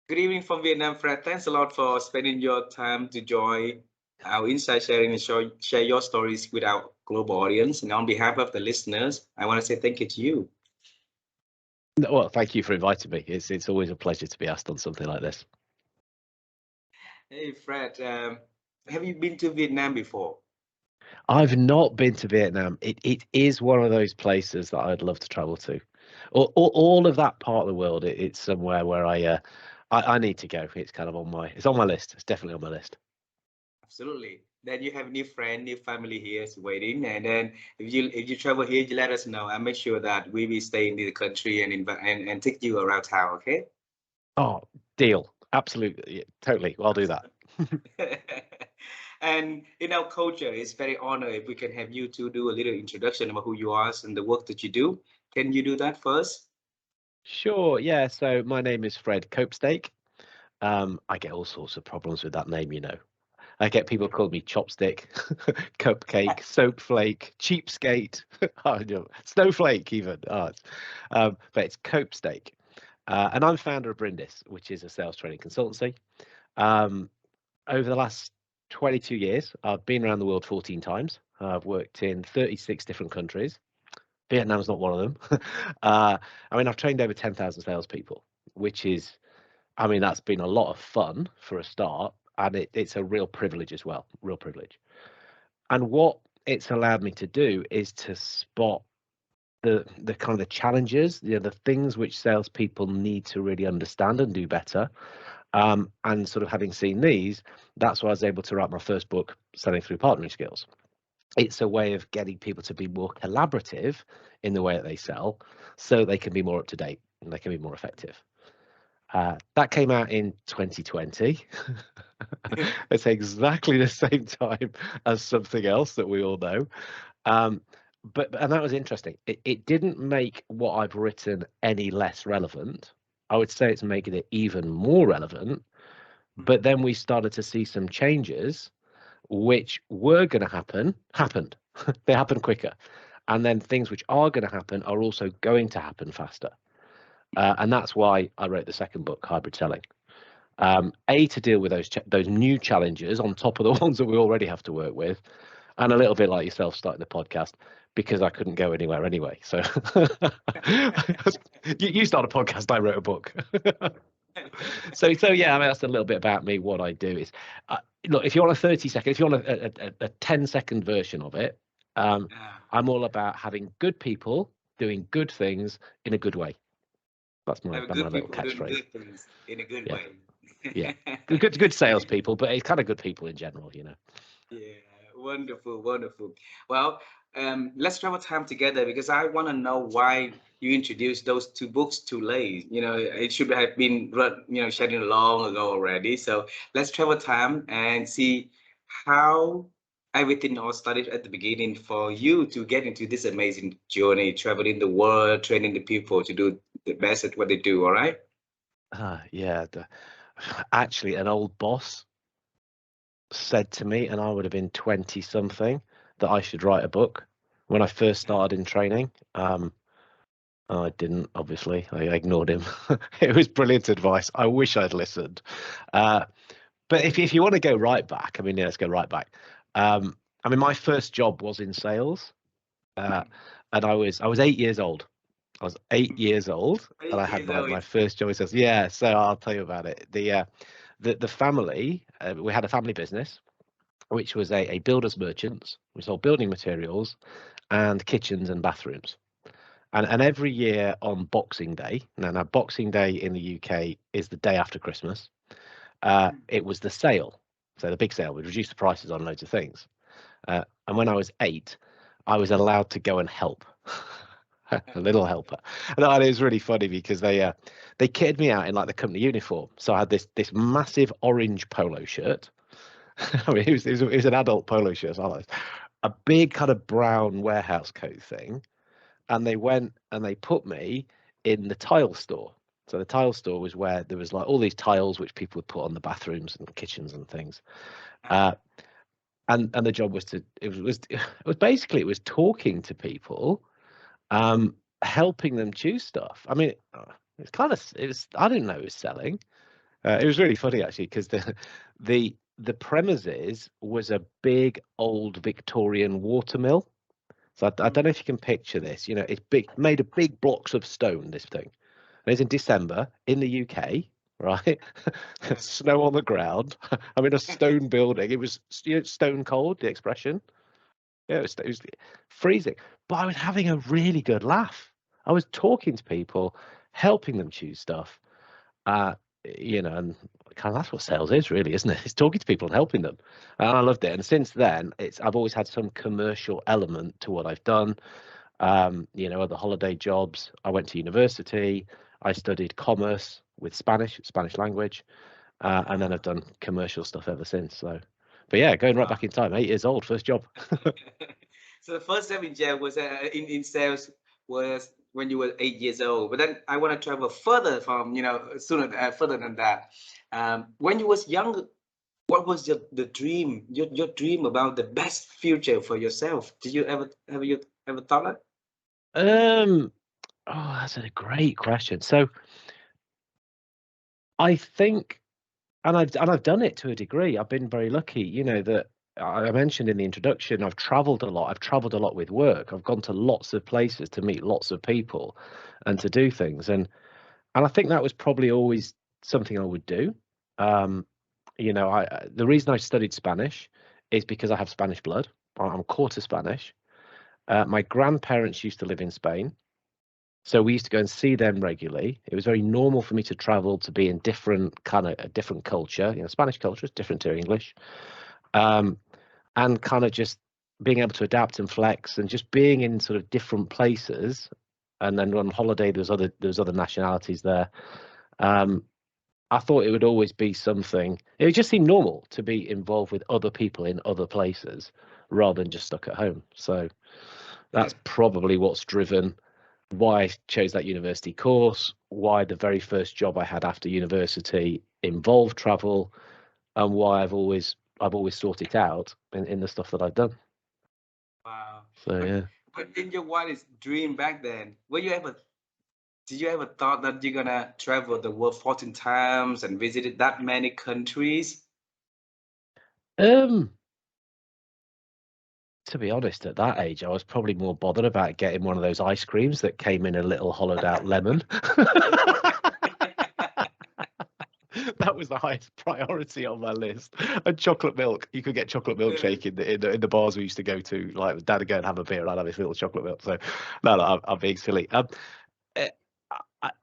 Good evening from Vietnam, Fred. Thanks a lot for spending your time to join our insight sharing and share your stories with our global audience. And on behalf of the listeners, I want to say thank you to you. Well, thank you for inviting me. It's always a pleasure to be asked on something like this. Hey, Fred, have you been to Vietnam before? I've not been to Vietnam. It is one of those places that I'd love to travel to. All of that part of the world, it's somewhere where I need to go. It's kind of it's on my list. It's definitely on my list. Absolutely. Then you have new friend, new family here is waiting. And then if you travel here, you let us know. I make sure that we will stay in the country and and take you around town. Okay. Oh, deal. Absolutely. Yeah, totally. I'll do that. And in our culture, it's very honored if we can have you to do a little introduction about who you are and the work that you do. Can you do that first? Sure. Yeah. So my name is Fred Copestake. I get all sorts of problems with that name. I get people call me chopstick, cupcake, soapflake, cheapskate, oh, no, snowflake even. But it's Copestake. And I'm founder of Brindis, which is a sales training consultancy. Um, Over the last 22 years, I've been around the world 14 times. I've worked in 36 different countries. Vietnam's not one of them. I've trained over 10,000 salespeople, which is, that's been a lot of fun for a start, and it's a real privilege as well, real privilege. And what it's allowed me to do is to spot the kind of the challenges, the things which salespeople need to really understand and do better. And sort of having seen these, that's why I was able to write my first book, Selling Through Partnering Skills. It's a way of getting people to be more collaborative in the way that they sell, so they can be more up to date and they can be more effective. That came out in 2020. It's exactly the same time as something else that we all know. And that was interesting. It didn't make what I've written any less relevant. I would say it's making it even more relevant. But then we started to see some changes which were going to happened. They happened quicker. And then things which are going to happen are also going to happen faster. And that's why I wrote the second book, Hybrid Selling. To deal with those new challenges on top of the ones that we already have to work with, and a little bit like yourself starting the podcast because I couldn't go anywhere anyway. So you start a podcast, I wrote a book. So yeah, that's a little bit about me. What I do is, look, if you want a 30-second, if you want a 10-second version of it, I'm all about having good people doing good things in a good way. That's my Have my good little people doing catchphrase. good things in a good Yeah, way. yeah. Good salespeople, but it's kind of good people in general. Yeah, wonderful, wonderful. Well, let's travel time together because I want to know why you introduced those two books too late. It should have been, scheduled long ago already. So let's travel time and see how everything all started at the beginning for you to get into this amazing journey, traveling the world, training the people to do the best at what they do. All right. Yeah. Actually, an old boss said to me, and I would have been 20 something, that I should write a book when I first started in training. I didn't, obviously. I ignored him. It was brilliant advice. I wish I'd listened. But if you want to go right back, yeah, let's go right back. My first job was in sales, and I was 8 years old. I was 8 years old, and I had 8 years my old. first job in sales. Yeah, so I'll tell you about it. The family, we had a family business, which was a builder's merchants. We sold building materials and kitchens and bathrooms. And every year on Boxing Day, now Boxing Day in the UK is the day after Christmas. It was the sale, so the big sale. We'd reduce the prices on loads of things. And when I was 8, I was allowed to go and help, a little helper. And it was really funny because they kitted me out in like the company uniform. So I had this massive orange polo shirt. It was an adult polo shirt, so like a big kind of brown warehouse coat thing, and they went and they put me in the tile store. So the tile store was where there was like all these tiles which people would put on the bathrooms and kitchens and things. Uh, and the job was it was basically, it was talking to people, helping them choose stuff. It's kind of, I didn't know it was selling. It was really funny actually because the premises was a big old Victorian watermill. So I don't know if you can picture this. You know, it's big, made of big blocks of stone. This thing. And it's in December in the UK, right? Snow on the ground. I'm in a stone building. It was, you know, stone cold. The expression. Yeah, it was freezing, but I was having a really good laugh. I was talking to people, helping them choose stuff. Uh, you know, and kind of that's what sales is, really, isn't it? It's talking to people and helping them. And I loved it. And since then, I've always had some commercial element to what I've done. You know, other holiday jobs. I went to university. I studied commerce with Spanish language, and then I've done commercial stuff ever since. So, but yeah, going right Wow. back in time, 8 years old, first job. So the first time in jail was in sales was when you were 8 years old. But then I want to travel further from sooner further than that. When you was young, what was the dream? Your dream about the best future for yourself? Did you ever have you ever thought that? Um, oh, that's a great question. So I think, and I've done it to a degree. I've been very lucky, you know, that I mentioned in the introduction. I've traveled a lot. I've traveled a lot with work. I've gone to lots of places to meet lots of people, and to do things. And I think that was probably always something I would do. Um, you know, the reason I studied Spanish is because I have Spanish blood. I'm quarter Spanish. My grandparents used to live in Spain. So we used to go and see them regularly. It was very normal for me to travel to be in different kind of a different culture. You know, Spanish culture is different to English, um, and kind of just being able to adapt and flex, and just being in sort of different places. And then on holiday, there's other nationalities there. Um, I thought it would always be something. It would just seem normal to be involved with other people in other places rather than just stuck at home. So that's probably what's driven why I chose that university course, why the very first job I had after university involved travel, and why I've always sought it out in the stuff that I've done. Wow. So But yeah. but in your wildest dream back then, were you ever did you ever thought that you're gonna travel the world 14 times and visited that many countries? Um, to be honest, at that age, I was probably more bothered about getting one of those ice creams that came in a little hollowed out lemon. That was the highest priority on my list. And chocolate milk. You could get chocolate milkshake in the bars we used to go to. Like with dad would go and have a beer, and I'd have this little chocolate milk. So no, I'm being silly. Eh,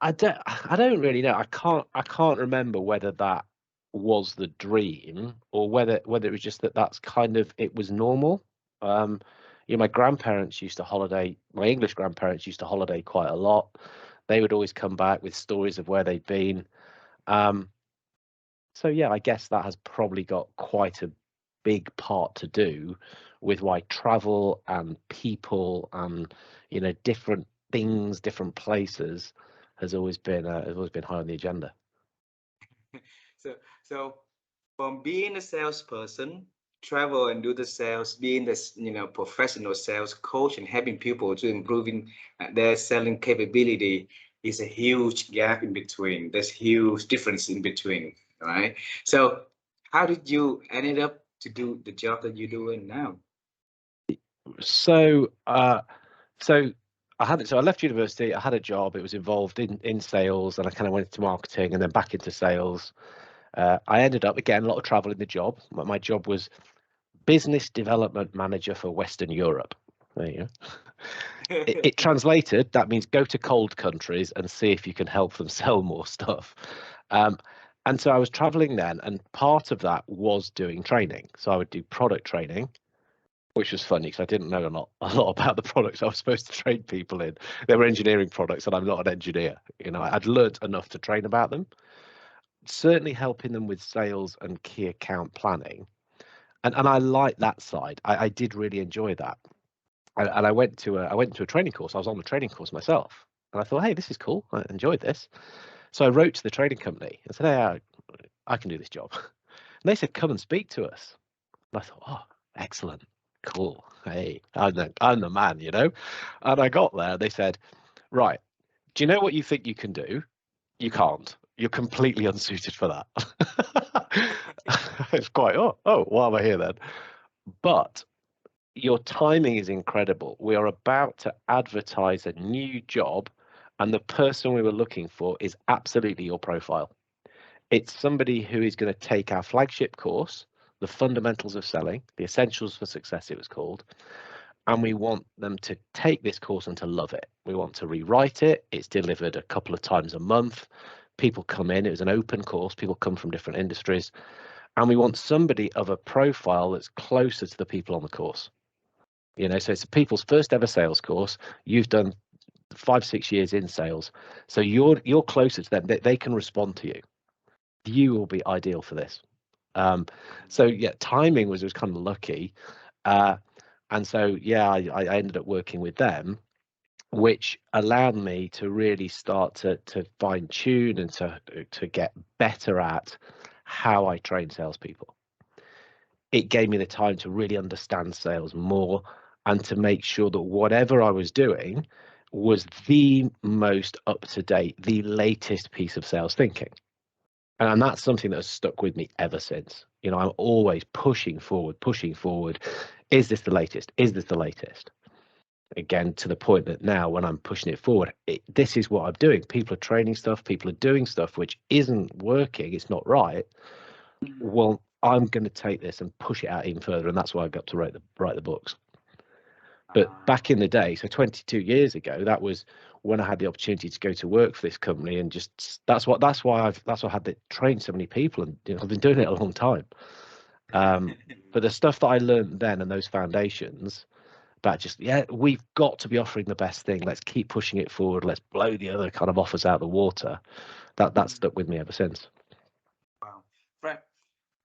I don't really know. I can't remember whether that was the dream or whether it was just that that's kind of it was normal. Um, you know, my grandparents used to holiday. My English grandparents used to holiday quite a lot. They would always come back with stories of where they'd been. Um, so yeah, I guess that has probably got quite a big part to do with why travel and people and different things, different places has always been high on the agenda. So so from being a salesperson, travel and do the sales, being this professional sales coach and helping people to improving their selling capability is a huge gap in between. There's huge difference in between, right? So how did you ended up to do the job that you're doing now? So so I left university. I had a job. It was involved in sales, and I kind of went into marketing and then back into sales. I ended up again a lot of travel in the job. My job was business development manager for Western Europe. There you go. It translated, that means go to cold countries and see if you can help them sell more stuff. Um, and so I was traveling then, and part of that was doing training. So I would do product training, which was funny because I didn't know a lot about the products I was supposed to train people in. They were engineering products, and I'm not an engineer. You know, I'd learnt enough to train about them. Certainly helping them with sales and key account planning, and I like that side. I did really enjoy that. And I went to a training course. I was on the training course myself, and I thought, hey, this is cool. I enjoyed this. So I wrote to the training company and said, hey, I can do this job. And they said, come and speak to us. And I thought, oh, excellent, cool. Hey, I'm the man, you know. And I got there. They said, right, do you know what you think you can do? You can't. you're completely unsuited for that. It's quite, why am I here then? But your timing is incredible. We are about to advertise a new job, and the person we were looking for is absolutely your profile. It's somebody who is going to take our flagship course, The Fundamentals of Selling, The Essentials for Success, it was called. And we want them to take this course and to love it. We want to rewrite it. It's delivered a couple of times a month. People come in. It was an open course. People come from different industries. And we want somebody of a profile that's closer to the people on the course. You know, so it's people's first ever sales course. You've done 5-6 years in sales, so you're closer to them. They can respond to you. You will be ideal for this. So yeah, timing was kind of lucky, and so yeah, I ended up working with them, which allowed me to really start to fine tune and to get better at how I train salespeople. It gave me the time to really understand sales more and to make sure that whatever I was doing was the most up to date, the latest piece of sales thinking. And that's something that has stuck with me ever since. You know, I'm always pushing forward, pushing forward. Is this the latest? Is this the latest? Again, to the point that now when I'm pushing it forward, this is what I'm doing. People are training stuff, people are doing stuff which isn't working, it's not right. Well, I'm going to take this and push it out even further, and that's why I got to write the books. But back in the day, so 22 years ago, that was when I had the opportunity to go to work for this company, and just that's why I had to train so many people, and you know, I've been doing it a long time. But the stuff that I learned then and those foundations about just, yeah, we've got to be offering the best thing. Let's keep pushing it forward. Let's blow the other kind of offers out of the water. That's stuck with me ever since. Wow. Right.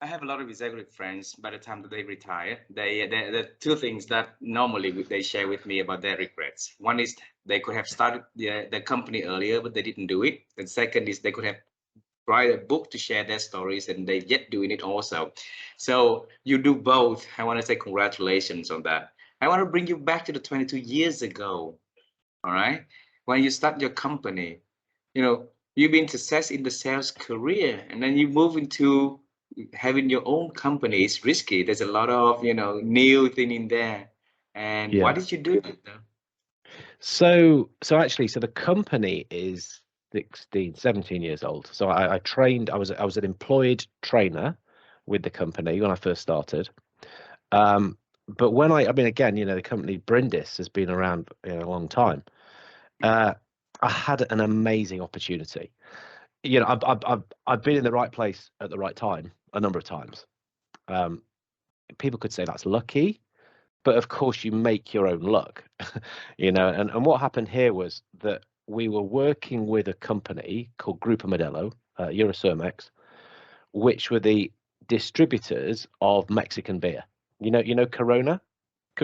I have a lot of executive friends. By the time that they retire, the two things that normally they share with me about their regrets. One is they could have started the company earlier, but they didn't do it. And second is they could have write a book to share their stories, and they yet doing it also. So you do both. I want to say congratulations on that. I want to bring you back to the 22 years ago. All right, when you start your company, you know, you've been success in the sales career, and then you move into having your own company. It's risky. There's a lot of, new thing in there. And why Yeah. did you do it? So actually, so the company is 16, 17 years old. So I trained, I was an employed trainer with the company when I first started. But when I mean, again, you know, the company Brindis has been around, you know, a long time. I had an amazing opportunity. You know, I've been in the right place at the right time a number of times. Um, People could say that's lucky, but of course you make your own luck. You know, and what happened here was that we were working with a company called Grupo Modelo, Eurocermex, which were the distributors of Mexican beer. You know Corona.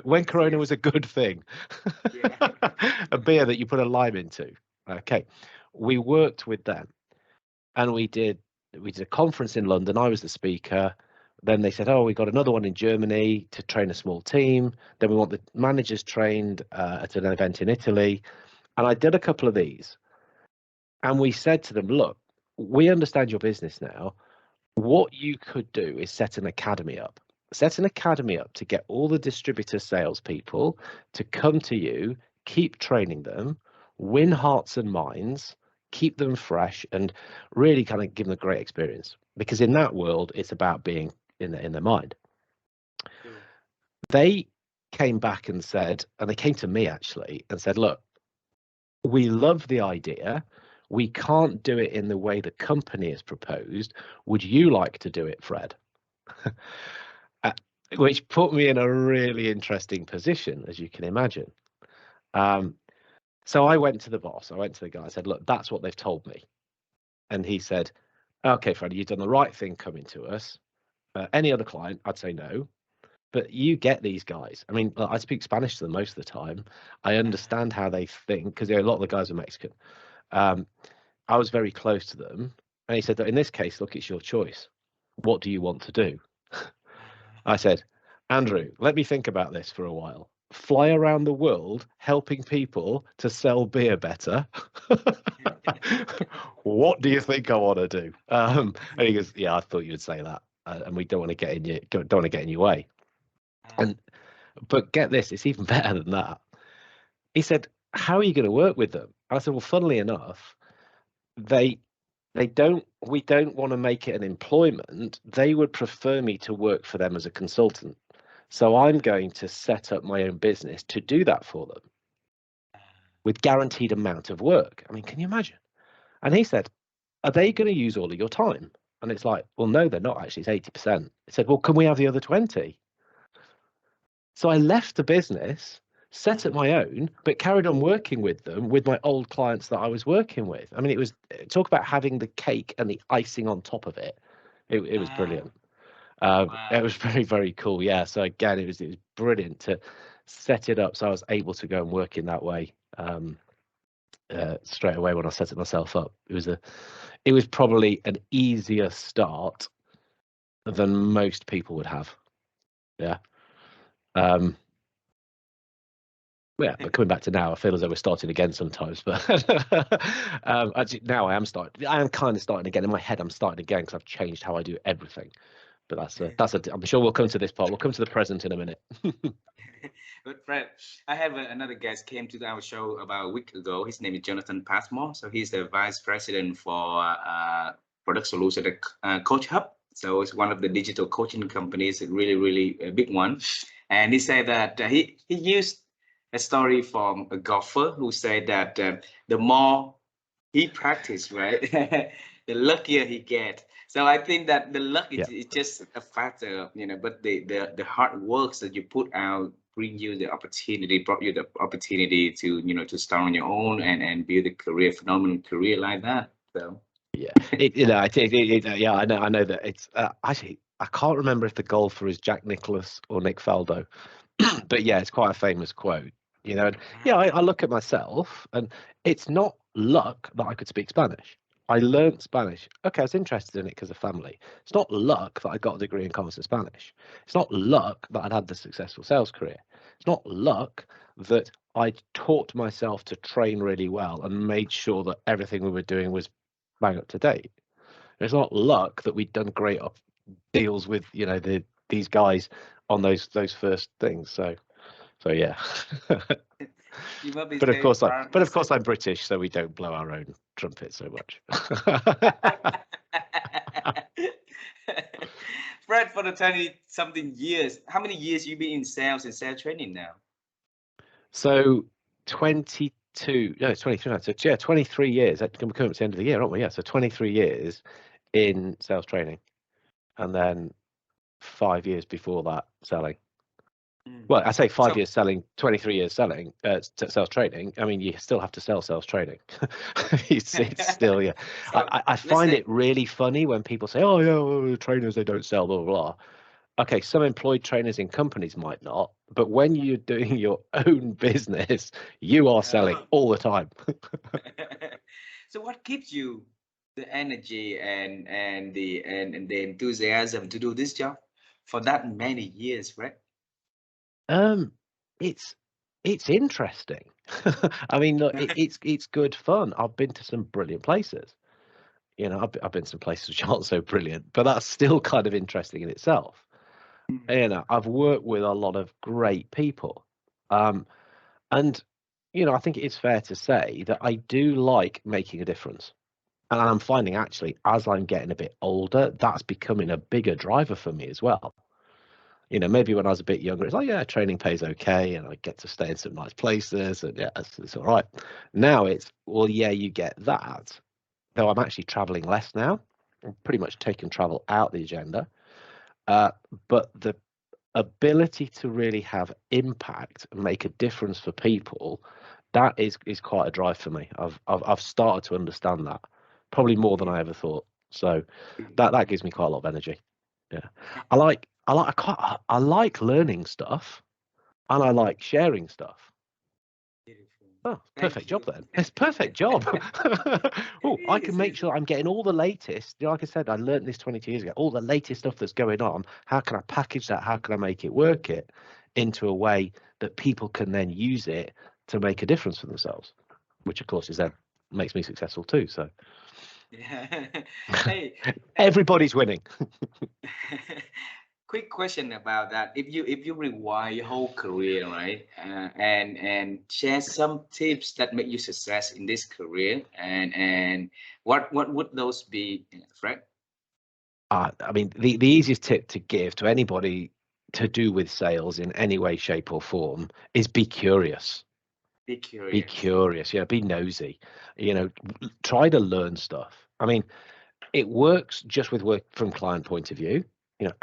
When Yes, Corona yes. was a good thing, Yeah. a beer that you put a lime into. Okay, we worked with them, and we did a conference in London. I was the speaker. Then they said, "Oh, we got another one in Germany to train a small team. Then we want the managers trained at an event in Italy." And I did a couple of these, and we said to them, "Look, we understand your business now. What you could do is set an academy up. Set an academy up to get all the distributor salespeople to come to you, keep training them, win hearts and minds, keep them fresh, and really kind of give them a great experience. Because in that world, it's about being in their mind." True. They came back and said, and they came to me actually and said, "Look, we love the idea. We can't do it in the way the company has proposed. Would you like to do it, Fred?" Uh, which put me in a really interesting position, as you can imagine. Um, so I went to the boss. I went to the guy. I said, "Look, that's what they've told me." And he said, "Okay, Freddie, you've done the right thing coming to us. Any other client, I'd say no. But you get these guys. I mean, I speak Spanish to them most of the time. I understand how they think because a lot of the guys are Mexican. Um, I was very close to them." And he said that in this case, look, it's your choice. What do you want to do? I said, "Andrew, let me think about this for a while." fly around the world helping people to sell beer better. What do you think I want to do? And he goes, yeah, I thought you would say that, and we don't want to get in your don't want to get in your way. And but get this, it's even better than that. He said, how are you going to work with them? I said, well, funnily enough, they don't we don't want to make it an employment. They would prefer me to work for them as a consultant. So I'm going to set up my own business to do that for them with guaranteed amount of work. I mean, can you imagine? And he said, are they going to use all of your time? And it's like, well, no, they're not actually. It's 80%. He said, well, can we have the other 20? So I left the business, set up my own, but carried on working with them with my old clients that I was working with. I mean, it was talk about having the cake and the icing on top of it. It was Wow. brilliant. It Wow. was very, very cool. Yeah. So again, it was brilliant to set it up so I was able to go and work in that way straight away when I set it myself up. It was probably an easier start than most people would have. Yeah. Yeah, but coming back to now, I feel as though we're starting again sometimes. But actually, now I am starting. I am kind of starting again in my head. I'm starting again because I've changed how I do everything. But I'm sure we'll come to this part. We'll come to the present in a minute. But Fred, I have another guest came to our show about a week ago. His name is Jonathan Passmore. So he's the vice president for product solution at Coach Hub. So it's one of the digital coaching companies, a really, really a big one. And he said that he used a story from a golfer who said that the more he practice, right, the luckier he get. So I think that the luck Yeah, is just a factor, but the hard works that you put out bring you the opportunity, brought you the opportunity to, to start on your own and build a career, phenomenal career like that. So yeah. I think yeah, I know that it's actually I can't remember if the golfer is Jack Nicklaus or Nick Faldo, but yeah, it's quite a famous quote. And yeah, I look at myself, and it's not luck that I could speak Spanish. I learned Spanish. Okay, I was interested in it because of family. It's not luck that I got a degree in commerce and Spanish. It's not luck that I'd had the successful sales career. It's not luck that I taught myself to train really well and made sure that everything we were doing was bang up to date. It's not luck that we'd done great deals with these guys on those first things. So yeah. you must be But of very course proud of yourself. I'm British, so we don't blow our own trumpet so much. Fred, for the 20 something years, how many years you been in sales and sales training now? So 22, no, it's 23. So yeah, 23 years. We're coming up to the end of the year, aren't we? Yeah. So 23 years in sales training, and then 5 years before that selling. Mm. Well, I say five So years selling, 23 years selling, sales training. I mean, you still have to sell sales training. It's still, yeah. so I let's find say it really funny when people say, oh, yeah, well, trainers, they don't sell, blah, blah, blah. Okay, some employed trainers in companies might not, but when you're doing your own business, you are selling all the time. so what keeps you the energy and the enthusiasm to do this job for that many years, right? Um, it's it's interesting. I mean, look, it's good fun. I've been to some brilliant places. I've been to some places which aren't so brilliant, but that's still kind of interesting in itself. I've worked with a lot of great people. Um, and I think it is fair to say that I do like making a difference. And I'm finding actually, as I'm getting a bit older, that's becoming a bigger driver for me as well. Maybe when I was a bit younger, it's like, yeah, training pays okay, and I get to stay in some nice places, and yeah, it's all right. Now it's, well, yeah, you get that, though I'm actually traveling less now. I'm pretty much taking travel out the agenda. Uh, but the ability to really have impact and make a difference for people, that is quite a drive for me. I've started to understand that probably more than I ever thought. So that gives me quite a lot of energy. Yeah, I like learning stuff, and I like sharing stuff. Beautiful. Oh, Thank perfect job you. then. It's perfect job. It Oh, I can is, make isn't sure I'm getting all the latest. Like I said, I learned this 22 years ago. All the latest stuff that's going on. How can I package that? How can I make it work it into a way that people can then use it to make a difference for themselves, which of course is then makes me successful too. So Yeah. Hey, everybody's winning. quick question about that. If you rewind your whole career, right, and share some tips that make you success in this career, and what would those be, Fred? I mean, the easiest tip to give to anybody to do with sales in any way, shape, or form is be curious. Be Be curious. curious, yeah, be nosy. Try to learn stuff. I mean, it works just with work from client point of view.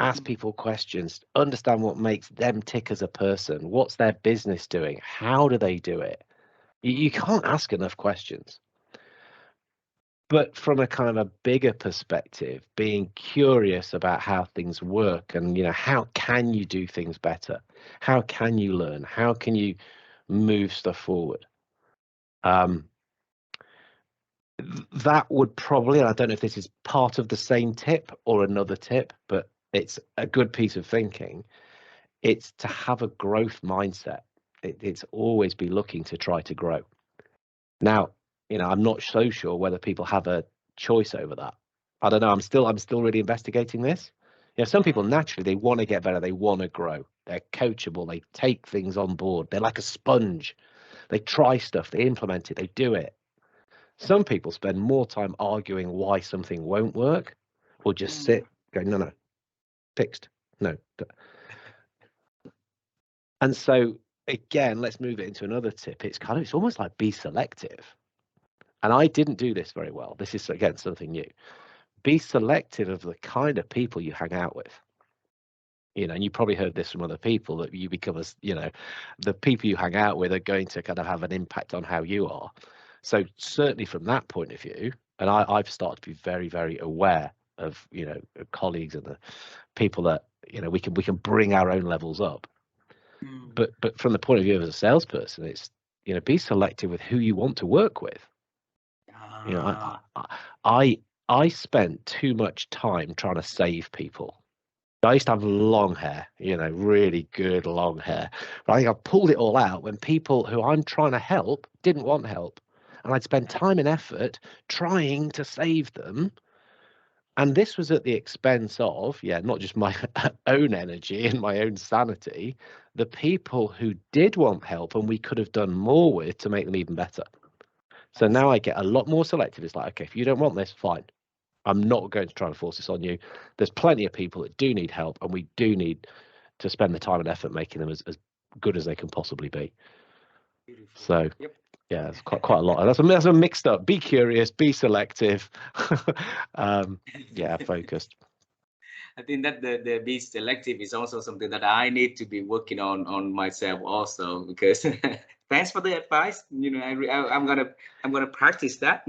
Ask Mm, people questions, understand what makes them tick as a person, what's their business doing, how do they do it. You mm, can't ask enough questions. But from a kind of a bigger perspective, being curious about how things work and, how can you do things better? How can you learn? How can you move stuff forward? Um, that would probably, and I don't know if this is part of the same tip or another tip, but it's a good piece of thinking. It's to have a growth mindset. It's always be looking to try to grow. Now, I'm not so sure whether people have a choice over that. I don't know. I'm still really investigating this. Some people mm, naturally they want to get better, they want to grow. They're coachable, they take things on board. They're like a sponge. They try stuff, they implement it, they do it. Some people spend more time arguing why something won't work or just mm. sit going, no, no, fixed. No. And so again, let's move it into another tip. It's almost like be selective. And I didn't do this very well. This is again something new. Be selective of the kind of people you hang out with. And you probably heard this from other people that you become the people you hang out with are going to kind of have an impact on how you are. So certainly from that point of view, and I've started to be very, very aware of colleagues and the people that we can bring our own levels up. Mm. But from the point of view of a salesperson, it's be selective with who you want to work with. You know, Ah, I I spent too much time trying to save people. I used to have long hair, really good long hair. But I think I pulled it all out when people who I'm trying to help didn't want help. And I'd spend time and effort trying to save them. And this was at the expense of, yeah, not just my own energy and my own sanity, the people who did want help and we could have done more with to make them even better. So I now I see. get a lot more selective. It's like, okay, if you don't want this, fine. I'm not going to try and force this on you. There's plenty of people that do need help, and we do need to spend the time and effort making them as good as they can possibly be. Beautiful. So Yep. yeah, it's quite a lot. And that's a mixed up. Be curious, be selective. um, yeah, focused. I think that the be selective is also something that I need to be working on myself also, because thanks for the advice. I'm gonna practice that.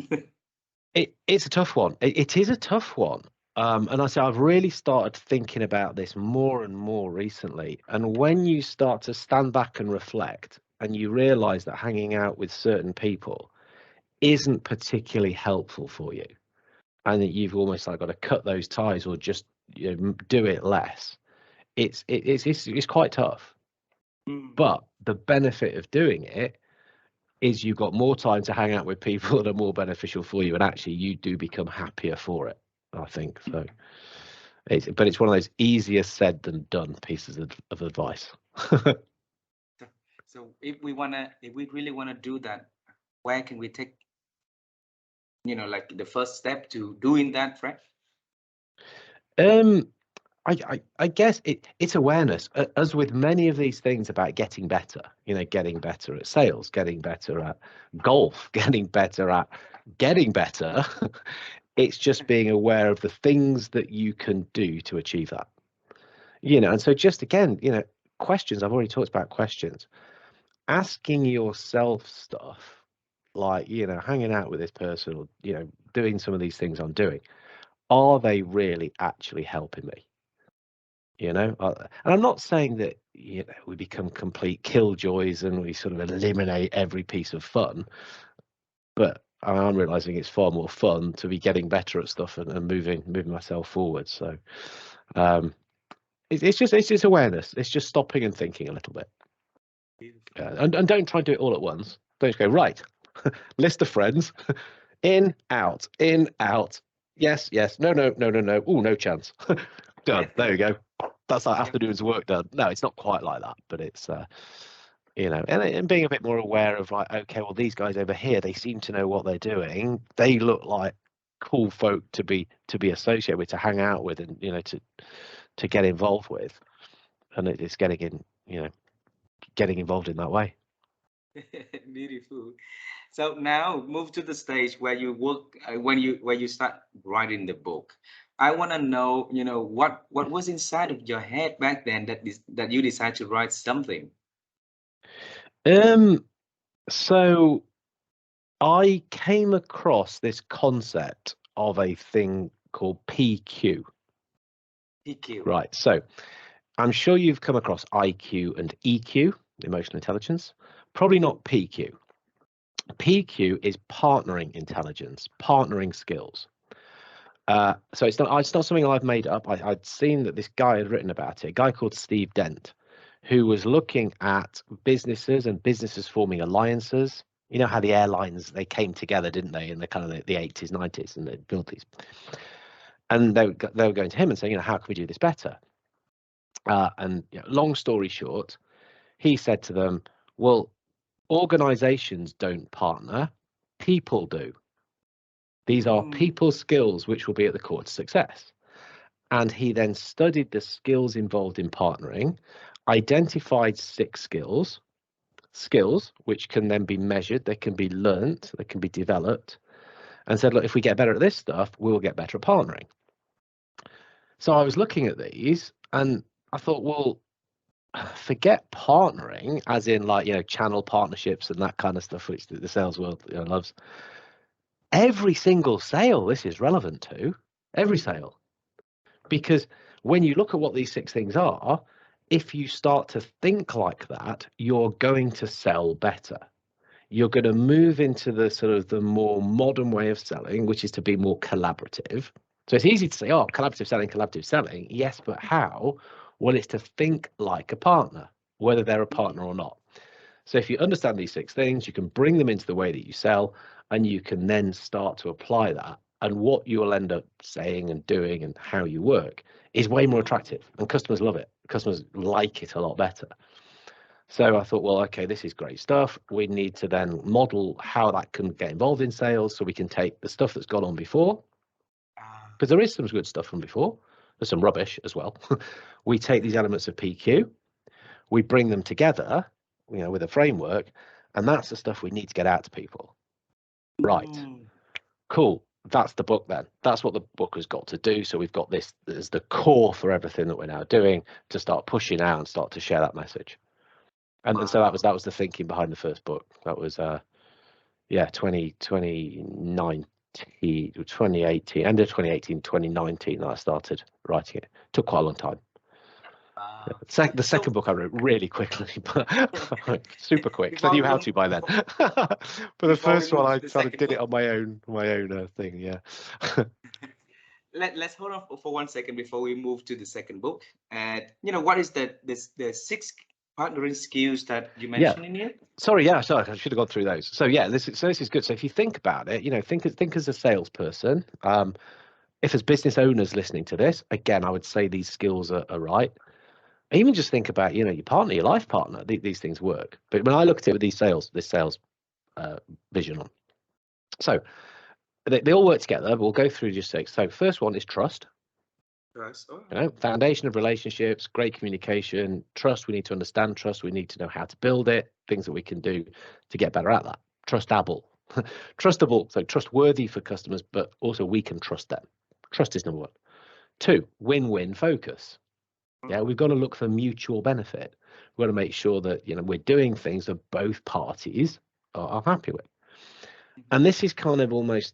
It's a tough one. It is a tough one. And I say I've really started thinking about this more and more recently. And when you start to stand back and reflect, and you realize that hanging out with certain people isn't particularly helpful for you, and that you've almost like got to cut those ties or just do it less, it's quite tough. Mm, But the benefit of doing it is you've got more time to hang out with people that are more beneficial for you, and actually you do become happier for it, I think. So mm. it's one of those easier said than done pieces of advice. So, so if we really wanna do that, where can we take, like the first step to doing that, Fred? um I guess it's awareness. As with many of these things about getting better, getting better at sales, getting better at golf, getting better. It's just being aware of the things that you can do to achieve that. And so just again, questions. I've already talked about questions. Asking yourself stuff like, hanging out with this person or, doing some of these things I'm doing, are they really actually helping me? And I'm not saying that we become complete killjoys and we sort of eliminate every piece of fun, but I'm realizing it's far more fun to be getting better at stuff and moving myself forward. So um, it's just awareness. It's just stopping and thinking a little bit. Beautiful. And don't try and do it all at once. Don't just go, right, list of friends, in, out, yes, yes, no, no, no, no, no, oh, no chance. Done. There we go. That's like Yep. afternoon's work done. No, it's not quite like that, but it's, and being a bit more aware of like, okay, well, these guys over here, they seem to know what they're doing. They look like cool folk to be associated with, to hang out with, and to get involved with. And it's getting involved in that way. Beautiful. So now move to the stage where you work when you start writing the book. I want to know, what was inside of your head back then that you decided to write something. Um, so I came across this concept of a thing called PQ. PQ. Right. So I'm sure you've come across IQ and EQ, emotional intelligence. Probably not PQ. PQ is partnering intelligence, partnering skills. So it's not something I've made up. I'd seen that this guy had written about it, a guy called Steve Dent, who was looking at businesses and businesses forming alliances. You know how the airlines, they came together, didn't they, in the kind of the 80s, 90s, and they built these. And they were going to him and saying, how can we do this better? And long story short, he said to them, well, organizations don't partner, people do. These are Mm, people skills which will be at the core to success. And he then studied the skills involved in partnering, identified 6 skills which can then be measured, they can be learnt, they can be developed, and said, look, if we get better at this stuff, we'll get better at partnering. So I was looking at these and I thought, well, forget partnering as in like, channel partnerships and that kind of stuff, which the sales world loves. Every single sale this is relevant to, every sale. Because when you look at what these 6 things are, if you start to think like that, you're going to sell better. You're going to move into the sort of the more modern way of selling, which is to be more collaborative. So it's easy to say, oh, collaborative selling. Yes, but how? Well, it's to think like a partner, whether they're a partner or not. So if you understand these 6 things, you can bring them into the way that you sell, and you can then start to apply that. And what you will end up saying and doing and how you work is way more attractive, and customers love it. Customers like it a lot better. So I thought, well, okay, this is great stuff. We need to then model how that can get involved in sales, so we can take the stuff that's gone on before, ah, because there is some good stuff from before. There's some rubbish as well. We take these elements of PQ, we bring them together, with a framework, and that's the stuff we need to get out to people. Right. mm, Cool. That's the book then. That's what the book has got to do. So we've got this as the core for everything that we're now doing, to start pushing out and start to share that message. And so wow. that was the thinking behind the first book. That was 2018, end of 2018, 2019 that I started writing it. Took quite a long time. Wow. The So second book I wrote really quickly, but super quick, because I before knew we how move to by then. before, But the before we first one, move I to the kind of second did it book, on my own thing. Yeah. let's hold on for 1 second before we move to the second book. And what is the 6 partnering skills that you Yeah. mentioned in here? Sorry, I should have gone through those. So yeah, this is good. So if you think about it, think as a salesperson. If as business owners listening to this, again, I would say these skills are right. Even just think about, your partner, your life partner. These things work. But when I look at it with this sales vision on, so they all work together. But we'll go through just 6. So first one is trust. Trust. Oh, Foundation of relationships, great communication, trust. We need to understand trust. We need to know how to build it. Things that we can do to get better at that. Trustable, trustable. So trustworthy for customers, but also we can trust them. Trust is number 1. 2, win-win focus. Yeah, oh, we've got to look for mutual benefit. We've got to make sure that we're doing things that both parties are happy with. mhm. And this is kind of almost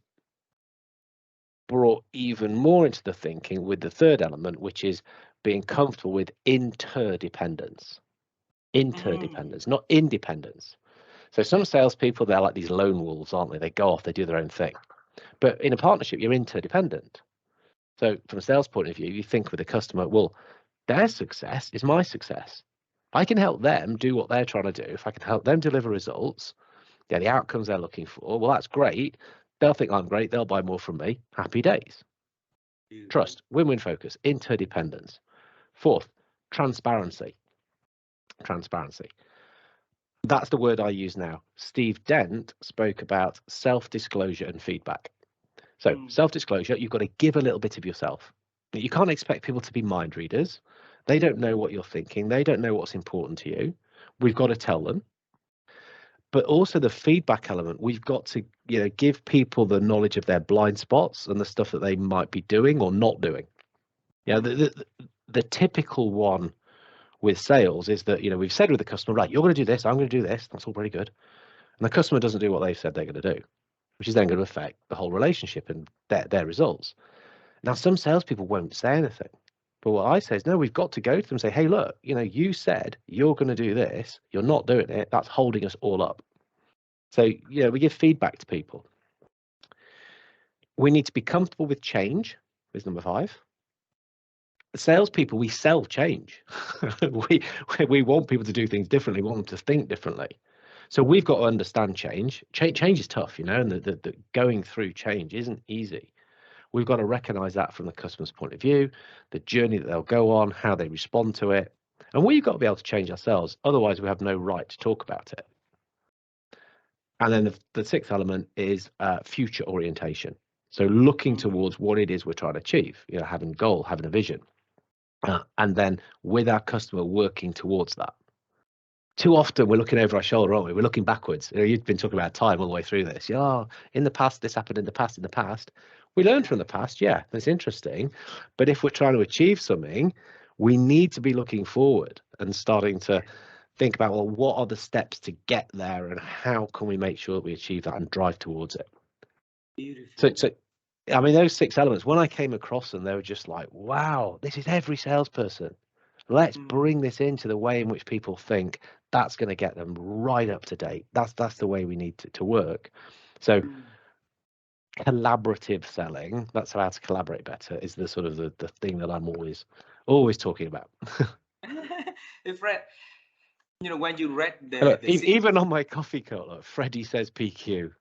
brought even more into the thinking with the third element, which is being comfortable with interdependence. Mm, Interdependence, not independence. So some salespeople, they're like these lone wolves, aren't they? They go off, they do their own thing. But in a partnership, you're interdependent. So from a sales point of view, you think with the customer, well, their success is my success. I can help them do what they're trying to do, if I can help them deliver results, get the outcomes they're looking for, well, that's great. They'll think I'm great. They'll buy more from me. Happy days. Beautiful. Trust, win-win focus, interdependence. Fourth, transparency. Transparency. That's the word I use now. Steve Dent spoke about self-disclosure and feedback. So Mm, self-disclosure, you've got to give a little bit of yourself. You can't expect people to be mind readers. They don't know what you're thinking. They don't know what's important to you. We've got to tell them. But also the feedback element, we've got to, give people the knowledge of their blind spots and the stuff that they might be doing or not doing. Yeah, mm, the typical one with sales is that, we've said with the customer, right, you're going to do this, I'm going to do this. That's all very good. And the customer doesn't do what they've said they're going to do, which is then going to affect the whole relationship and their results. Now, some salespeople won't say anything. But what I say is, no, we've got to go to them and say, hey, look, you said you're going to do this. You're not doing it. That's holding us all up. So, we give feedback to people. We need to be comfortable with change, is number 5. Salespeople, we sell change. we we want people to do things differently. We want them to think differently. So we've got to understand change. Change is tough, and the going through change isn't easy. We've got to recognize that from the customer's point of view, the journey that they'll go on, how they respond to it. And we've got to be able to change ourselves. Otherwise, we have no right to talk about it. And then the 6th element is future orientation. So looking mm. towards what it is we're trying to achieve, having a goal, having a vision. And then with our customer working towards that. Too often we're looking over our shoulder, aren't we? We're looking backwards. You've been talking about time all the way through this. In the past, this happened in the past, in the past. We learned from the past. Yeah, that's interesting. But if we're trying to achieve something, we need to be looking forward and starting to think about, well, what are the steps to get there and how can we make sure that we achieve that and drive towards it? So, Beautiful. so I mean, those 6 elements, when I came across them, they were just like, wow, this is every salesperson. Let's Mm, bring this into the way in which people think. That's going to get them right up to date. That's the way we need to work. So mm. collaborative selling, that's how to collaborate better, is the sort of the thing that I'm always talking about. If Fred, when you read the Look, the six, even on my coffee cup, look, Freddie says PQ.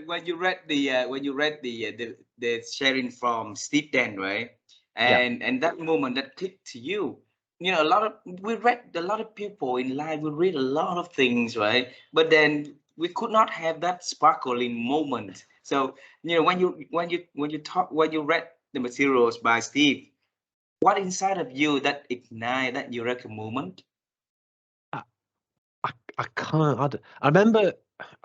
when you read the sharing from Steve Den, right? Yeah. And that moment that clicked to you. A lot of we read a lot of people in life. We read a lot of things, right? But then we could not have that sparkling moment. So when you read the materials by Steve, what inside of you that ignite that eureka moment? I, I can't. I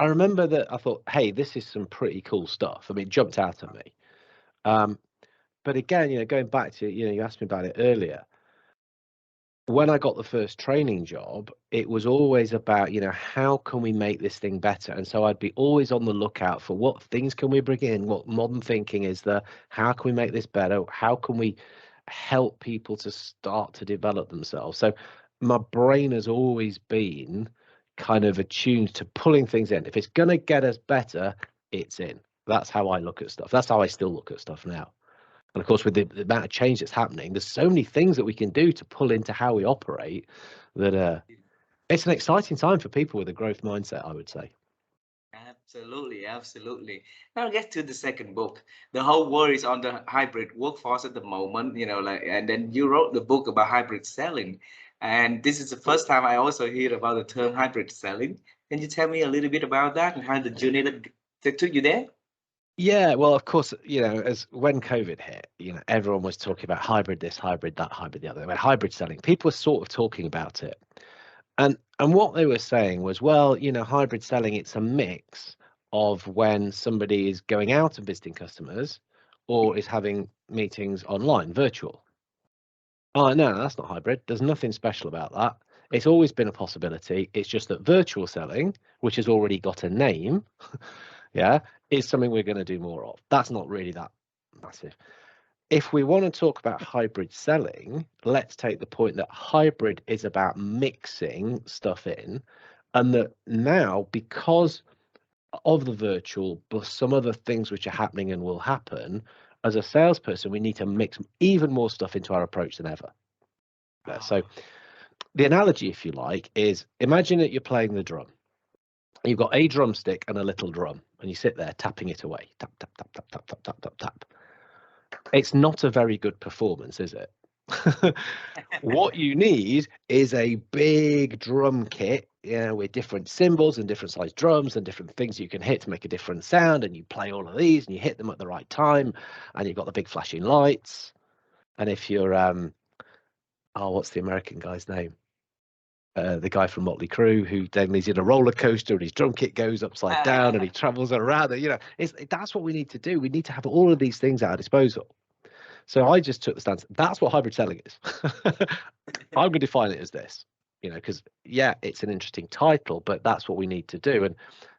remember that I thought, hey, this is some pretty cool stuff. I mean, it jumped out at me. Um, but again, going back to, you asked me about it earlier. When I got the first training job, it was always about, how can we make this thing better? And so I'd be always on the lookout for what things can we bring in, what modern thinking is there, how can we make this better? How can we help people to start to develop themselves? So my brain has always been kind of attuned to pulling things in. If it's going to get us better, it's in. That's how I look at stuff. That's how I still look at stuff now. And of course, with the amount of change that's happening, there's so many things that we can do to pull into how we operate that it's an exciting time for people with a growth mindset, I would say. Absolutely, absolutely. Now get to the second book. The whole world is on the hybrid workforce at the moment, and then you wrote the book about hybrid selling. And this is the first time I also hear about the term hybrid selling. Can you tell me a little bit about that and how the journey that took you there? Yeah, well, of course, as when COVID hit, everyone was talking about hybrid this, hybrid that, hybrid the other. About hybrid selling. People were sort of talking about it. And what they were saying was, well, hybrid selling, it's a mix of when somebody is going out and visiting customers or is having meetings online, virtual. Oh, no, that's not hybrid. There's nothing special about that. It's always been a possibility. It's just that virtual selling, which has already got a name, yeah, is something we're going to do more of. That's not really that massive. If we want to talk about hybrid selling, let's take the point that hybrid is about mixing stuff in, and that now, because of the virtual, but some other things which are happening and will happen, as a salesperson, we need to mix even more stuff into our approach than ever. there. So the analogy, if you like, is imagine that you're playing the drum. You've got a drumstick and a little drum, and you sit there tapping it away. Tap, tap, tap, tap, tap, tap, tap, tap, tap. It's not a very good performance, is it? What you need is a big drum kit, with different cymbals and different size drums and different things you can hit to make a different sound. And you play all of these and you hit them at the right time, and you've got the big flashing lights. And if you're, what's the American guy's name? The guy from Motley Crue, who then he's in a roller coaster and his drum kit goes upside down and he travels around. That's what we need to do. We need to have all of these things at our disposal. So I just took the stance. That's what hybrid selling is. I'm going to define it as this, because it's an interesting title, but that's what we need to do. And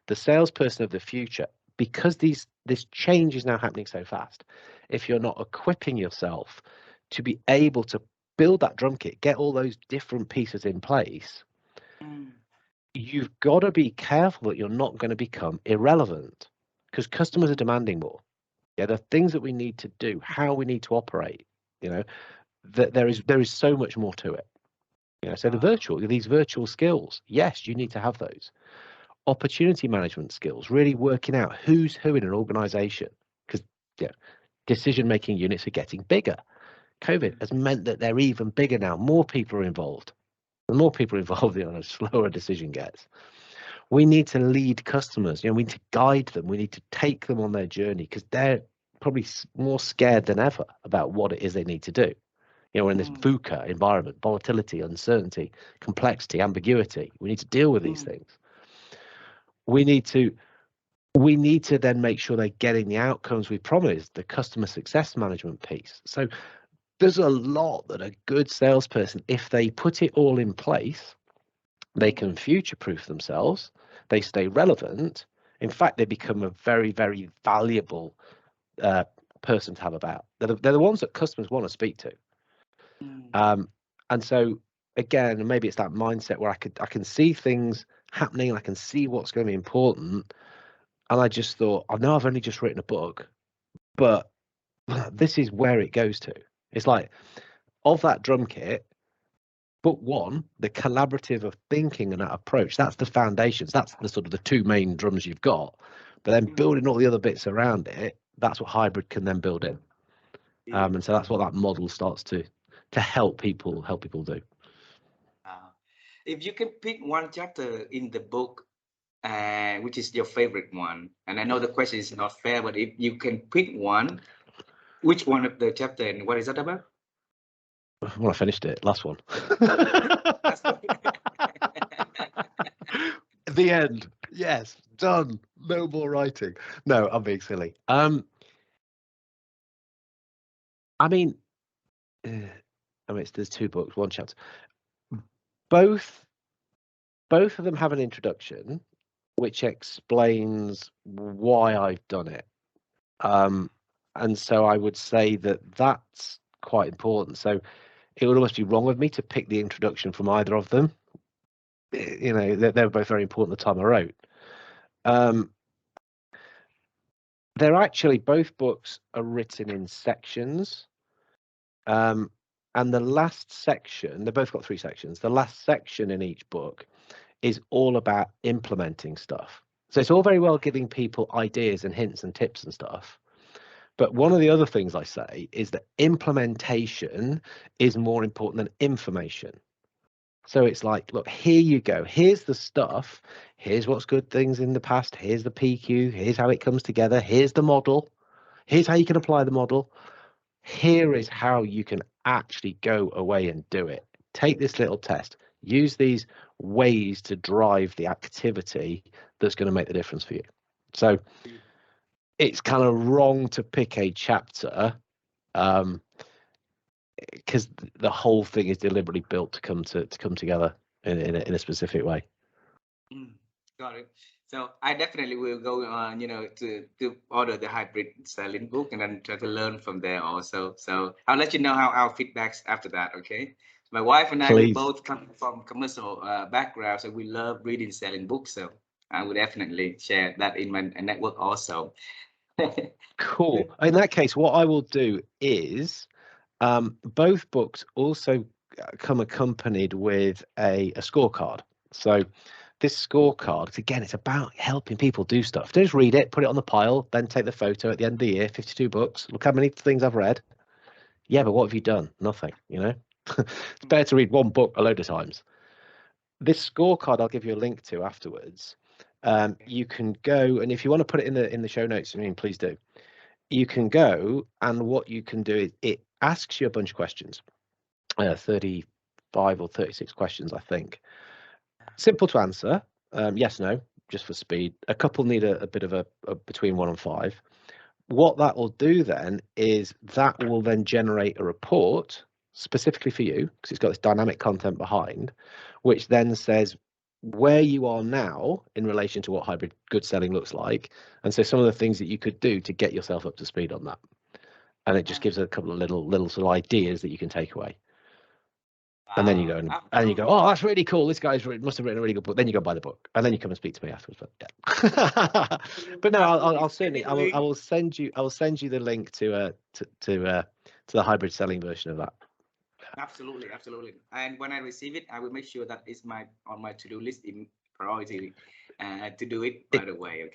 the salesperson of the future, because this change is now happening so fast, if you're not equipping yourself to be able to build that drum kit, get all those different pieces in place, you've got to be careful that you're not going to become irrelevant, because customers are demanding more. There are things that we need to do, how we need to operate, that there is so much more to it. So these virtual skills, yes, you need to have those. Opportunity management skills, really working out who's who in an organization, because decision-making units are getting bigger. COVID has meant that they're even bigger now. More people are involved. The more people are involved, the slower a decision gets. We need to lead customers. We need to guide them. We need to take them on their journey, because they're probably more scared than ever about what it is they need to do. We're in this VUCA environment: volatility, uncertainty, complexity, ambiguity. We need to deal with these things. We need to then make sure they're getting the outcomes we promised, the customer success management piece. So there's a lot that a good salesperson, if they put it all in place, they can future-proof themselves, they stay relevant. In fact, they become a very, very valuable person to have about. They're the ones that customers want to speak to. And so, again, maybe it's that mindset where I can see things happening and I can see what's going to be important. And I just thought, I know I've only just written a book, but this is where it goes to. It's like, of that drum kit, book one, the collaborative of thinking and that approach, that's the foundations. That's the sort of the two main drums you've got. But then building all the other bits around it, that's what hybrid can then build in. And so that's what that model starts to help people do. If you can pick one chapter in the book, which is your favorite one, and I know the question is not fair, but if you can pick one, which one of the chapter and what is that about? Well, I finished it, last one. The end. Yes, done. No more writing. No, I'm being silly. There's two books, one chapter. Both of them have an introduction which explains why I've done it. And so I would say that that's quite important. So it would almost be wrong of me to pick the introduction from either of them. They're both very important at the time I wrote. They're actually, both books are written in sections. And the last section, they've both got 3 sections. The last section in each book is all about implementing stuff. So it's all very well giving people ideas and hints and tips and stuff. But one of the other things I say is that implementation is more important than information. So it's like, look, here you go. Here's the stuff. Here's what's good things in the past. Here's the PQ. Here's how it comes together. Here's the model. Here's how you can apply the model. Here is how you can actually go away and do it. Take this little test. Use these ways to drive the activity that's going to make the difference for you. So it's kind of wrong to pick a chapter, because the whole thing is deliberately built to come together in a specific way. Got it. So I definitely will go on, to order the hybrid selling book and then try to learn from there also. So I'll let you know how our feedbacks after that. Okay. My wife and I, we both come from commercial background, so we love reading, selling books. So I would definitely share that in my network also. Cool. In that case, what I will do is, both books also come accompanied with a scorecard. So this scorecard, again, it's about helping people do stuff. Don't just read it, put it on the pile, then take the photo at the end of the year. 52 books. Look how many things I've read. Yeah, but what have you done? Nothing. It's better to read one book a load of times. This scorecard I'll give you a link to afterwards. You can go, and if you want to put it in the show notes, I mean, please do. You can go, and what you can do is it asks you a bunch of questions, 35 or 36 questions, I think. Simple to answer, yes, no, just for speed. A couple need a bit of a between 1 and 5. What that will do then is that will then generate a report specifically for you, because it's got this dynamic content behind, which then says where you are now in relation to what hybrid good selling looks like, and so some of the things that you could do to get yourself up to speed on that. And it just gives a couple of little sort of ideas that you can take away. And then you go and you go, oh, that's really cool. This guy's must have written a really good book. Then you go buy the book, and then you come and speak to me afterwards. But yeah, but no, I'll certainly I will send you the link to the hybrid selling version of that. Absolutely. And when I receive it, I will make sure that it's on my to-do list in priority, to do it right away.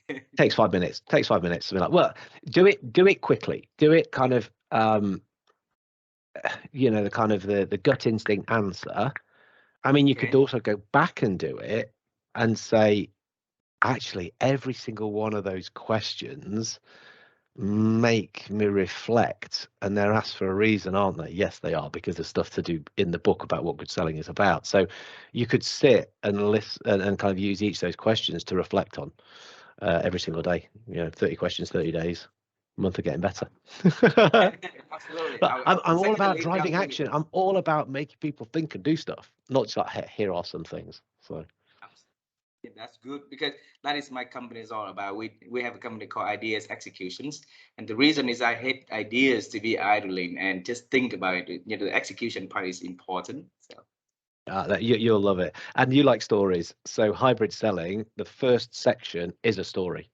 Okay. Takes 5 minutes. Takes 5 minutes to be like, well, do it quickly. Do it kind of the kind of the gut instinct answer. I mean, you could also go back and do it and say, actually, every single one of those questions make me reflect, and they're asked for a reason, aren't they? Yes, they are, because there's stuff to do in the book about what good selling is about. So you could sit and listen and kind of use each of those questions to reflect on every single day. 30 questions, 30 days. Month of getting better. Absolutely. I'm all about driving action. I'm all about making people think and do stuff, not just like, hey, here are some things. So yeah, that's good, because that is my company is all about. We have a company called Ideas Executions, and the reason is I hate ideas to be idling and just think about it. The execution part is important. So you'll love it, and you like stories. So hybrid selling, the first section is a story.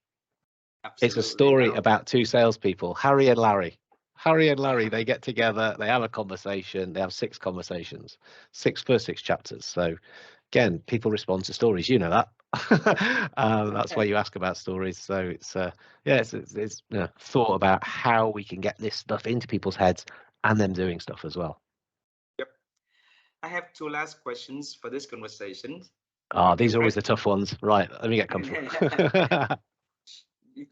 Absolutely. It's a story about two salespeople, Harry and Larry. Harry and Larry, they get together, they have a conversation, they have 6 conversations, 6 chapters. So again, people respond to stories. You know that. That's why you ask about stories. So it's it's thought about how we can get this stuff into people's heads and them doing stuff as well. Yep. I have 2 last questions for this conversation. These are always the tough ones. Right, let me get comfortable.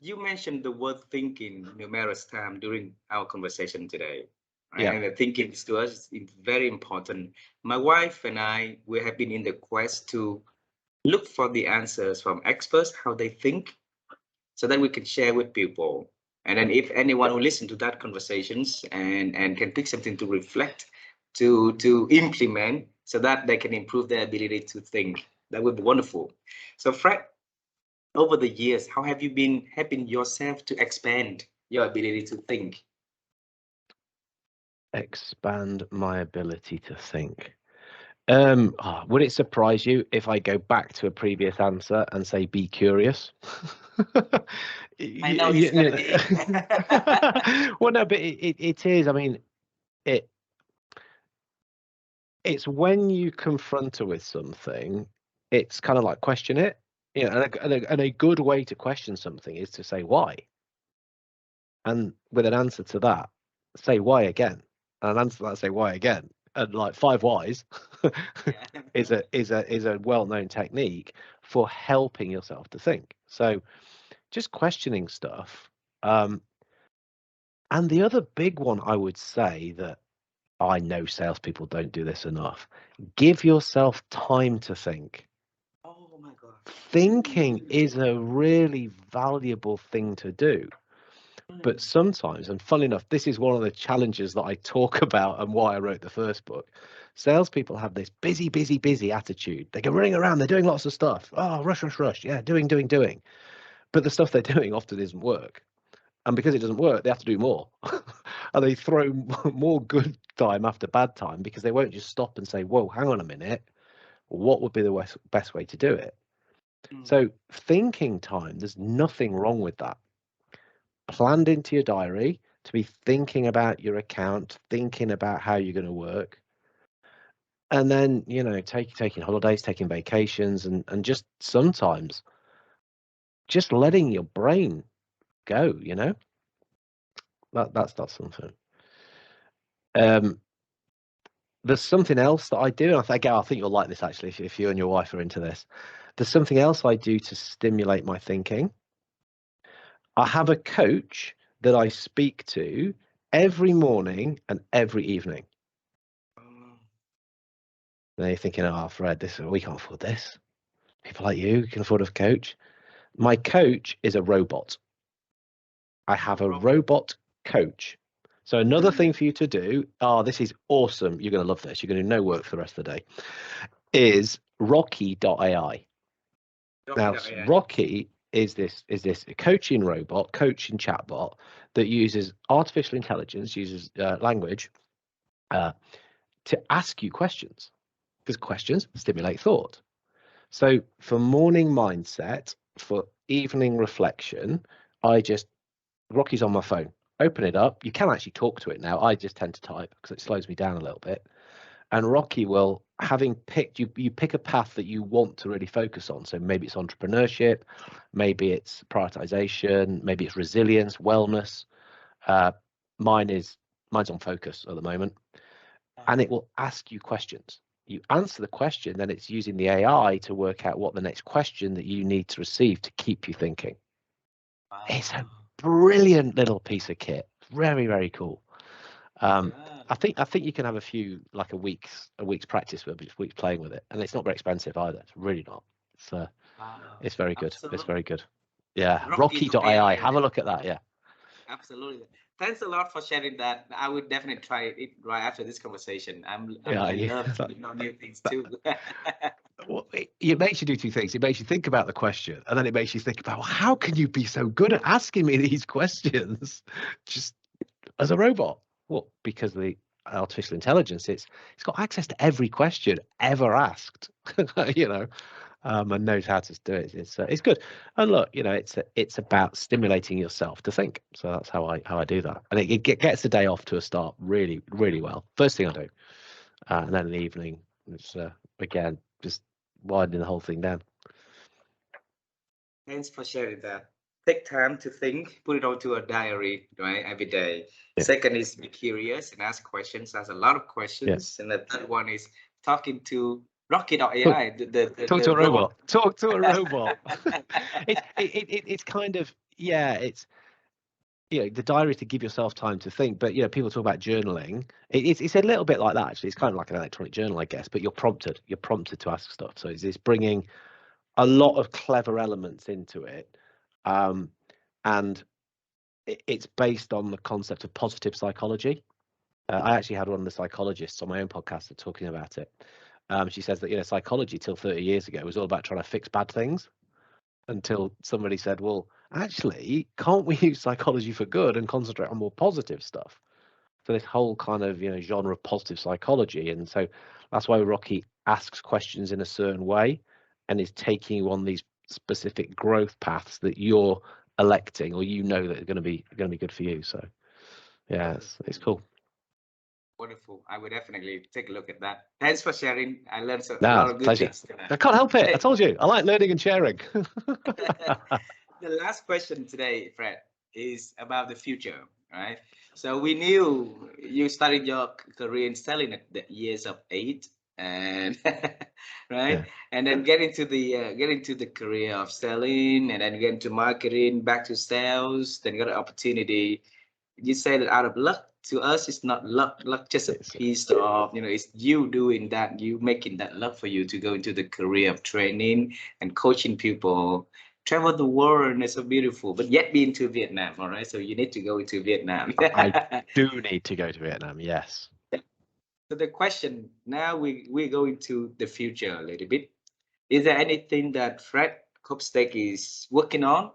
You mentioned the word thinking numerous times during our conversation today. Right? Yeah. And thinking to us is very important. My wife and I, we have been in the quest to look for the answers from experts, how they think, so that we can share with people. And then if anyone will listen to that conversations and can pick something to reflect, to implement, so that they can improve their ability to think, that would be wonderful. So Fred, over the years, how have you been helping yourself to expand your ability to think? Expand my ability to think. Would it surprise you if I go back to a previous answer and say be curious? I know it's gonna be. Well, no, but it is. I mean, it's when you confront her with something, it's kind of like question it. And a good way to question something is to say why, and with an answer to that, say why again, and an answer to that, say why again, and like 5 whys is a well-known technique for helping yourself to think. So just questioning stuff. And the other big one I would say that I know salespeople don't do this enough: give yourself time to think. Oh my God. Thinking is a really valuable thing to do. But sometimes, and funnily enough, this is one of the challenges that I talk about and why I wrote the first book. Salespeople have this busy attitude. They go running around, they're doing lots of stuff. Oh, rush. Yeah, doing. But the stuff they're doing often doesn't work. And because it doesn't work, they have to do more. And they throw more good time after bad time, because they won't just stop and say, whoa, hang on a minute. What would be the best way to do it? So thinking time, there's nothing wrong with that. Planned into your diary to be thinking about your account, thinking about how you're going to work. And then, you know, taking holidays, taking vacations, and just sometimes just letting your brain go, you know, that's not something. There's something else that I do, and I think you'll like this actually if you and your wife are into this. There's something else I do to stimulate my thinking. I have a coach that I speak to every morning and every evening. Oh, Now you're thinking, oh, Fred, we can't afford this. People like you can afford a coach. My coach is a robot. I have a robot. robot coach. So another thing for you to do, oh, this is awesome. You're going to love this. You're going to do no work for the rest of the day, is Rocky.ai. Now, AI. Rocky is this coaching robot, coaching chatbot that uses artificial intelligence, uses language uh, to ask you questions, because questions stimulate thought. So for morning mindset, for evening reflection, Rocky's on my phone. Open it up. You can actually talk to it now. I just tend to type because it slows me down a little bit. And Rocky will, having picked you pick a path that you want to really focus on. So maybe it's entrepreneurship, maybe it's prioritization, maybe it's resilience, wellness. Uh, mine's on focus at the moment, and it will ask you questions. You answer the question, then it's using the AI to work out what the next question that you need to receive to keep you thinking. It's a Wow. brilliant little piece of kit. Very, very cool. Yeah. I think you can have a week's practice with it, a week's playing with it, and it's not very expensive either. It's really not. Wow. It's very good. It's Absolutely. very good. Yeah, Rocky.ai. Rocky.ai. Have a look at that. Yeah. Absolutely. Thanks a lot for sharing that. I would definitely try it right after this conversation. Yeah, I love that, to know new things that, too. well, it makes you do two things. It makes you think about the question, and then it makes you think about, well, how can you be so good at asking me these questions just as a robot? Well, because the artificial intelligence, it's got access to every question ever asked, you know, and knows how to do it. It's good. And look, you know, it's about stimulating yourself to think. So that's how I do that, and it gets the day off to a start really, really well. First thing I do, and then in the evening, it's again just widening the whole thing down. Thanks for sharing that. Take time to think, put it onto a diary, right, every day. Yeah, Second is be curious and ask questions, ask a lot of yeah. questions. And the third one is talking to Talk, Rocky.ai, talk to the a robot. robot. Talk to a robot. It's kind of, yeah. It's, you know, the diary to give yourself time to think. But, you know, people talk about journaling. It's a little bit like that actually. It's kind of like an electronic journal, I guess. But you're prompted to ask stuff. So it's bringing a lot of clever elements into it, um, and it's based on the concept of positive psychology. I actually had one of the psychologists on my own podcast that talking about it. She says that, you know, psychology till 30 years ago was all about trying to fix bad things, until somebody said, well, actually, can't we use psychology for good and concentrate on more positive stuff? So this whole kind of, you know, genre of positive psychology. And so that's why Rocky asks questions in a certain way and is taking you on these specific growth paths that you're electing, or you know that are going to be good for you. So yeah, it's Wonderful. cool. Wonderful. I would definitely take a look at that. Thanks for sharing. I learned a No, lot it's of a good pleasure. things tonight. I can't help it. I Hey, told you, I like learning and sharing. the last question today, Fred, is about the future, right? So we knew you started your career in selling at the years of 8, and right, Yeah. and then get into the career of selling, and then get into marketing, back to sales, then got an opportunity. You say that out of luck. To us, it's not luck. Luck just a It's piece of, it's you doing that, you making that luck for you to go into the career of training and coaching people, travel the world, and it's so beautiful. But yet being to Vietnam, all right. So you need to go into Vietnam. I do need to go to Vietnam. Yes. So the question now, we go into the future a little bit. Is there anything that Fred Copestake is working on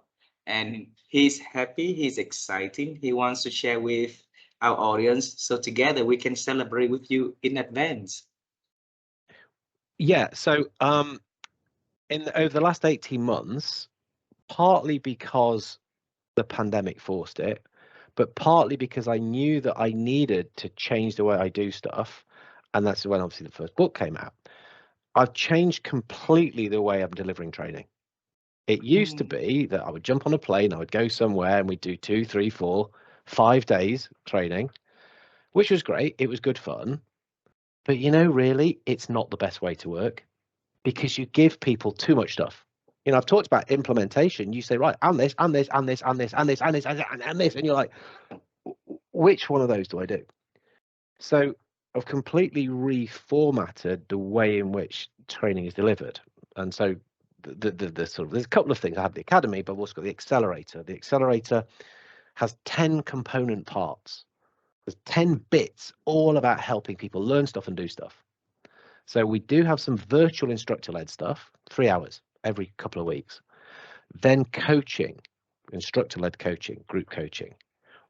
and he's happy, he's exciting, he wants to share with our audience so together we can celebrate with you in advance? Yeah. So over the last 18 months, partly because the pandemic forced it, but partly because I knew that I needed to change the way I do stuff. and that's when obviously the first book came out. I've changed completely the way I'm delivering training. It used to Mm, be that I would jump on a plane, I would go somewhere, and we'd do 2, 3, 4, 5 days training, which was great. It was good fun. But really, it's not the best way to work because you give people too much stuff. I've talked about implementation. You say, right, and this, and this, and this, and this, and this, and this, and this, and you're like, which one of those do I do? So I've completely reformatted the way in which training is delivered. And so the sort of, there's a couple of things. I have the academy, but I've also got the accelerator. The accelerator has 10 component parts. There's 10 bits all about helping people learn stuff and do stuff. So we do have some virtual instructor-led stuff, 3 hours every couple of weeks. Then coaching, instructor-led coaching, group coaching.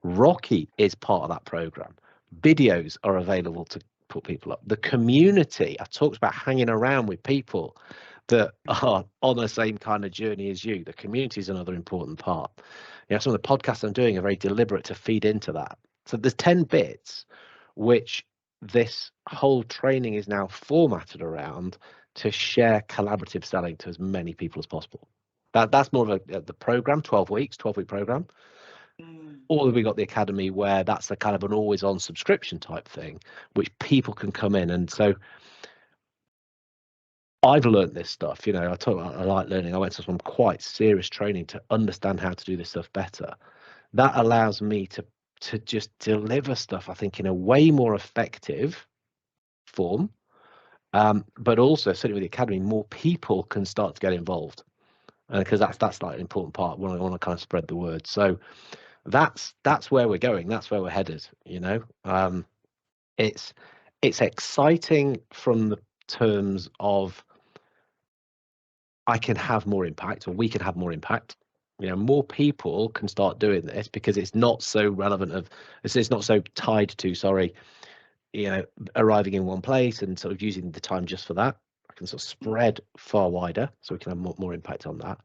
Rocky is part of that program. Videos are available to put people up. The community, I talked about hanging around with people that are on the same kind of journey as you. The community is another important part. Some of the podcasts I'm doing are very deliberate to feed into that. So there's 10 bits which this whole training is now formatted around to share collaborative selling to as many people as possible. That's more of the program, 12 weeks, 12-week program. mm, Or have we got the academy where that's a kind of an always on subscription type thing, which people can come in. And so I've learned this stuff, I like learning. I went to some quite serious training to understand how to do this stuff better. That allows me to just deliver stuff, I think, in a way more effective form. But also, certainly with the academy, more people can start to get involved because that's like an important part when I want to kind of spread the word. So that's where we're going. That's where we're headed. It's exciting from the terms of I can have more impact, or we can have more impact. More people can start doing this because it's not so relevant it's not so tied to, sorry, arriving in one place and sort of using the time just for that. I can sort of spread far wider, so we can have more impact on that.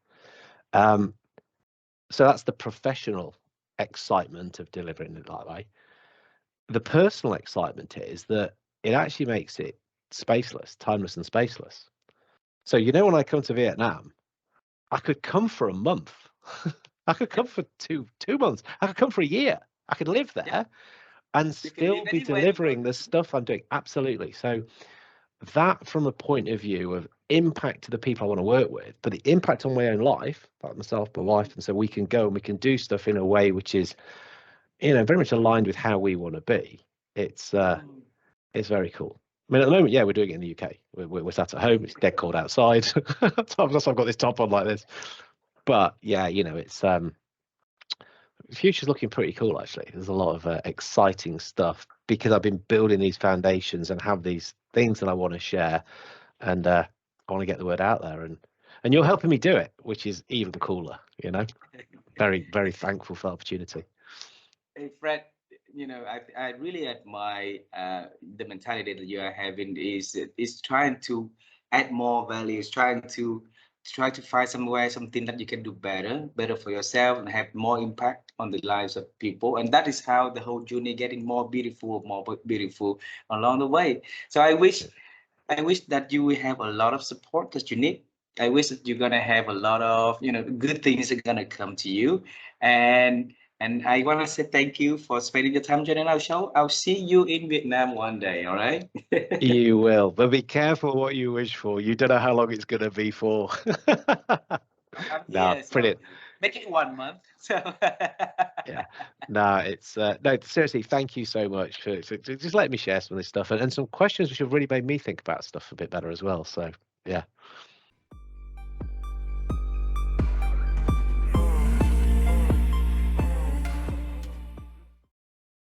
So that's the professional excitement of delivering it that way. The personal excitement is that it actually makes it spaceless, timeless and spaceless. So when I come to Vietnam, I could come for a month. I could yeah, come for two months. I could come for a year. I could live yeah. there and You can still live be anywhere you delivering want. the stuff I'm doing. Absolutely. So that from a point of view of impact to the people I want to work with, but the impact on my own life, like myself, my wife, and so we can go and we can do stuff in a way which is, very much aligned with how we want to be. Mm. It's very cool. I mean, at the moment, yeah, we're doing it in the UK. We're sat at home. It's dead cold outside. That's why I've got this top on like this. But yeah, it's the future's looking pretty cool actually. There's a lot of exciting stuff because I've been building these foundations and have these things that I want to share, and I want to get the word out there. And you're helping me do it, which is even cooler. Very very thankful for the opportunity. Hey Fred, I really admire the mentality that you are having is trying to add more value, is try to find somewhere something that you can do better for yourself and have more impact on the lives of people. And that is how the whole journey getting more beautiful along the way. So I wish that you will have a lot of support that you need. I wish that you're gonna have a lot of good things are gonna come to you, and I want to say thank you for spending your time joining our show. I'll see you in Vietnam one day. All right. You will, but be careful what you wish for. You don't know how long it's going to be for. I'm No, here, so brilliant. make it 1 month. So Yeah, no, it's no, seriously, thank you so much for just letting me share some of this stuff and some questions which have really made me think about stuff a bit better as well. So, yeah.